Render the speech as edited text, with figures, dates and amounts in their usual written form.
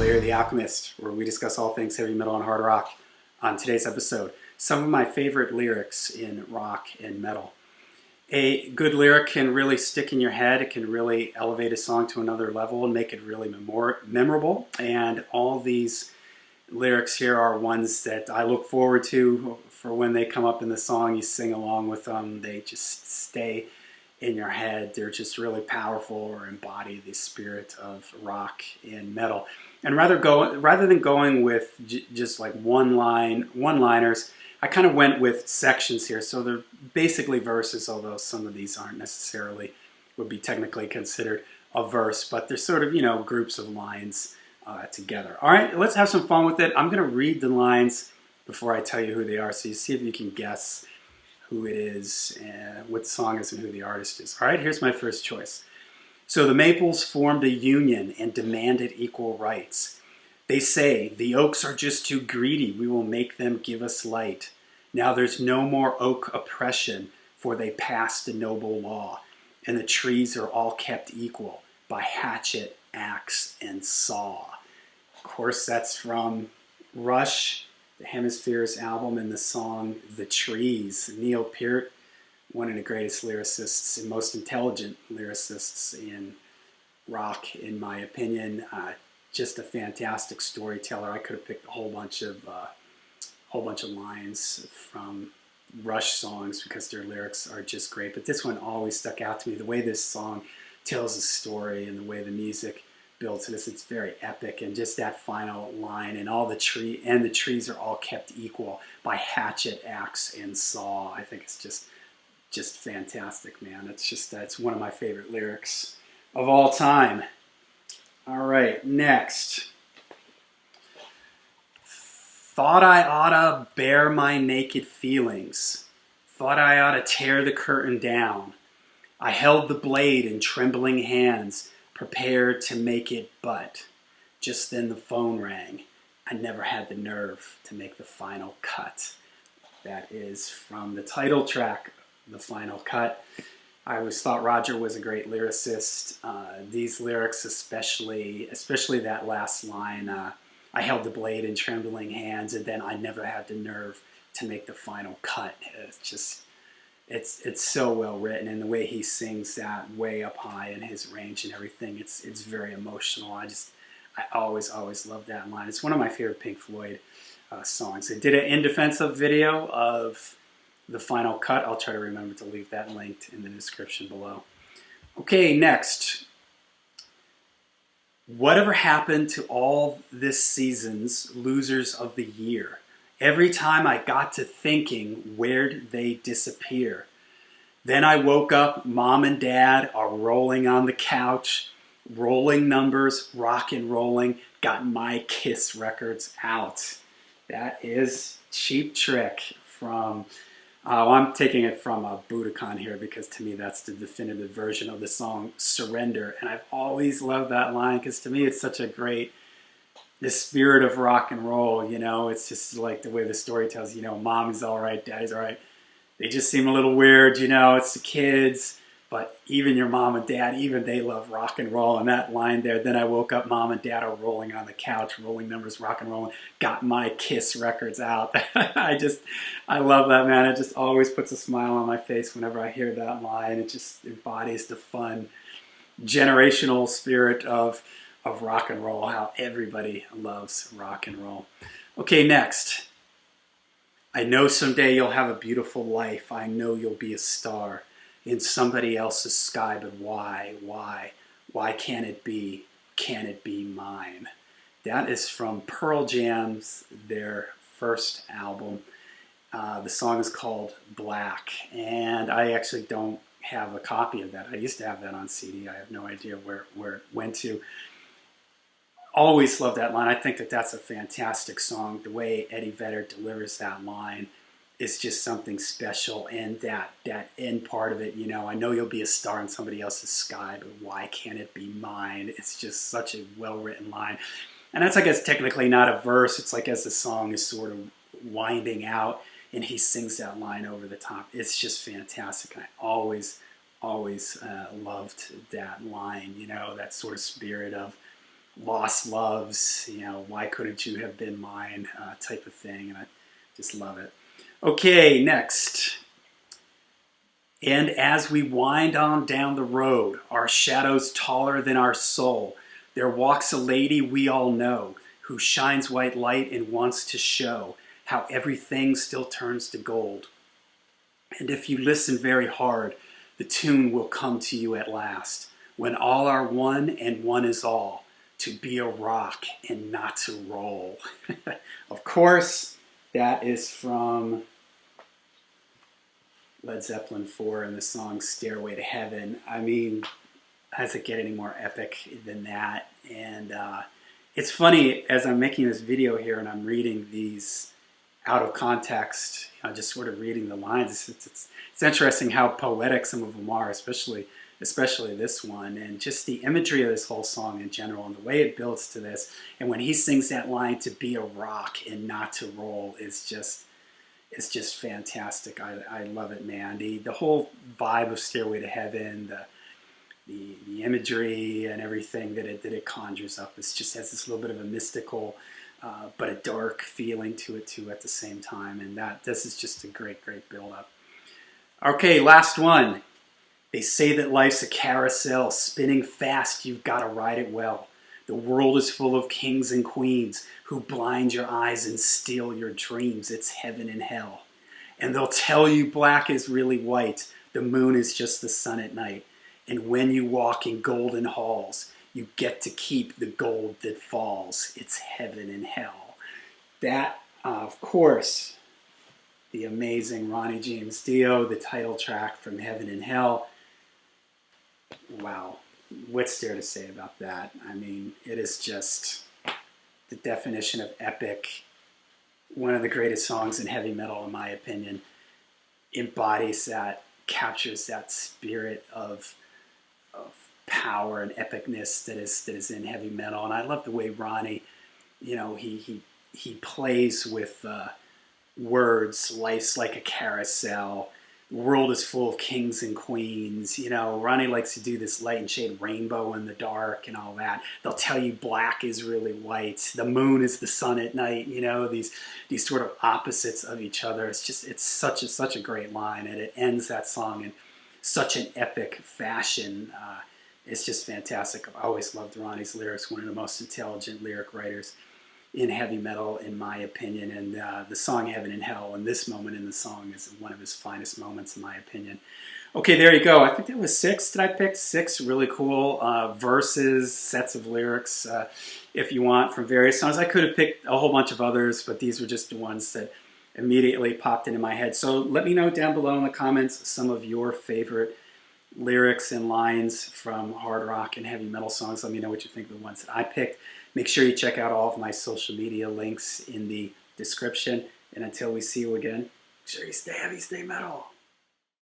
Larry the Alchemist, where we discuss all things heavy metal and hard rock. On today's episode, some of my favorite lyrics in rock and metal. A good lyric can really stick in your head. It can really elevate a song to another level and make it really memorable. And all these lyrics here are ones that I look forward to for when they come up in the song. You sing along with them. They just stay in your head. They're just really powerful or embody the spirit of rock and metal. And rather than going with just like one-liners, I kind of went with sections here. So they're basically verses, although some of these aren't necessarily, would be technically considered a verse, but they're sort of, groups of lines together. All right, let's have some fun with it. I'm going to read the lines before I tell you who they are, so you see if you can guess who it is, and what the song is, and who the artist is. All right, here's my first choice. So the Maples formed a union and demanded equal rights. They say, the oaks are just too greedy, we will make them give us light. Now there's no more oak oppression, for they passed a noble law, and the trees are all kept equal by hatchet, axe, and saw. Of course, that's from Rush, the Hemispheres album, and the song The Trees. Neil Peart, one of the greatest lyricists and most intelligent lyricists in rock, in my opinion. Just a fantastic storyteller. I could have picked a whole bunch of lines from Rush songs because their lyrics are just great. But this one always stuck out to me. The way this song tells a story and the way the music builds to this, it's very epic. And just that final line, and the trees are all kept equal by hatchet, axe, and saw. I think it's just fantastic, man. That's one of my favorite lyrics of all time. All right, next. Thought I oughta bare my naked feelings. Thought I oughta tear the curtain down. I held the blade in trembling hands, prepared to make it but. Just then the phone rang. I never had the nerve to make the final cut. That is from the title track, The Final Cut. I always thought Roger was a great lyricist. These lyrics, especially that last line, I held the blade in trembling hands, and then I never had the nerve to make the final cut. It's so well written, and the way he sings that way up high in his range and everything, it's very emotional. I always love that line. It's one of my favorite Pink Floyd songs. They did an In Defense Of video of The Final Cut. I'll try to remember to leave that linked in the description below. Okay, next. Whatever happened to all this season's losers of the year? Every time I got to thinking, where'd they disappear? Then I woke up, mom and dad are rolling on the couch, rolling numbers, rock and rolling, got my Kiss records out. That is Cheap Trick from... I'm taking it from Budokan here because to me that's the definitive version of the song Surrender. And I've always loved that line because to me it's such a great, the spirit of rock and roll, It's just like the way the story tells, mommy's all right, daddy's all right. They just seem a little weird, it's the kids. But even your mom and dad, even they love rock and roll. And that line there, then I woke up, mom and dad are rolling on the couch, rolling numbers, rock and rolling, got my Kiss records out. I love that, man. It just always puts a smile on my face whenever I hear that line. It just embodies the fun, generational spirit of rock and roll, how everybody loves rock and roll. Okay, next. I know someday you'll have a beautiful life. I know you'll be a star in somebody else's sky, but why? Why can't it be? Can it be mine? That is from Pearl Jam's, their first album. The song is called Black, and I actually don't have a copy of that. I used to have that on CD. I have no idea where it went to. Always love that line. I think that's a fantastic song. The way Eddie Vedder delivers that line is just something special, and that end part of it, I know you'll be a star in somebody else's sky, but why can't it be mine? It's just such a well-written line. And that's, I guess, technically not a verse. It's like as the song is sort of winding out, and he sings that line over the top. It's just fantastic, and I always loved that line, that sort of spirit of lost loves, why couldn't you have been mine type of thing, and I just love it. Okay, next. And as we wind on down the road, our shadows taller than our soul, there walks a lady we all know, who shines white light and wants to show how everything still turns to gold. And if you listen very hard, the tune will come to you at last, when all are one and one is all, to be a rock and not to roll. Of course, that is from Led Zeppelin 4 and the song Stairway to Heaven. I mean, does it get any more epic than that? And it's funny, as I'm making this video here and I'm reading these out of context, just sort of reading the lines, it's interesting how poetic some of them are, especially this one, and just the imagery of this whole song in general and the way it builds to this. And when he sings that line, to be a rock and not to roll, is just, it's just fantastic. I love it, man. The whole vibe of Stairway to Heaven, the imagery and everything that it conjures up, it just has this little bit of a mystical but a dark feeling to it too at the same time. And this is just a great build up. Okay, last one. They say that life's a carousel, spinning fast, you've got to ride it well. The world is full of kings and queens who blind your eyes and steal your dreams. It's heaven and hell. And they'll tell you black is really white. The moon is just the sun at night. And when you walk in golden halls, you get to keep the gold that falls. It's heaven and hell. That, of course, the amazing Ronnie James Dio, the title track from Heaven and Hell. Wow, what's there to say about that? I mean, it is just the definition of epic. One of the greatest songs in heavy metal, in my opinion. Embodies that, captures that spirit of power and epicness that is in heavy metal. And I love the way Ronnie, he plays with words. Life's like a carousel. The world is full of kings and queens. Ronnie likes to do this light and shade rainbow in the dark and all that. They'll tell you black is really white. The moon is the sun at night. These sort of opposites of each other. It's such a great line, and it ends that song in such an epic fashion. It's just fantastic. I've always loved Ronnie's lyrics. One of the most intelligent lyric writers in heavy metal, in my opinion. And the song Heaven and Hell, and this moment in the song, is one of his finest moments, in my opinion. Okay, there you go. I think that was 6. Did I pick 6 really cool verses, sets of lyrics, if you want, from various songs? I could have picked a whole bunch of others, but these were just the ones that immediately popped into my head. So let me know down below in the comments some of your favorite lyrics and lines from hard rock and heavy metal songs. Let me know what you think of the ones that I picked. Make sure you check out all of my social media links in the description. And until we see you again, make sure you stay heavy, stay metal.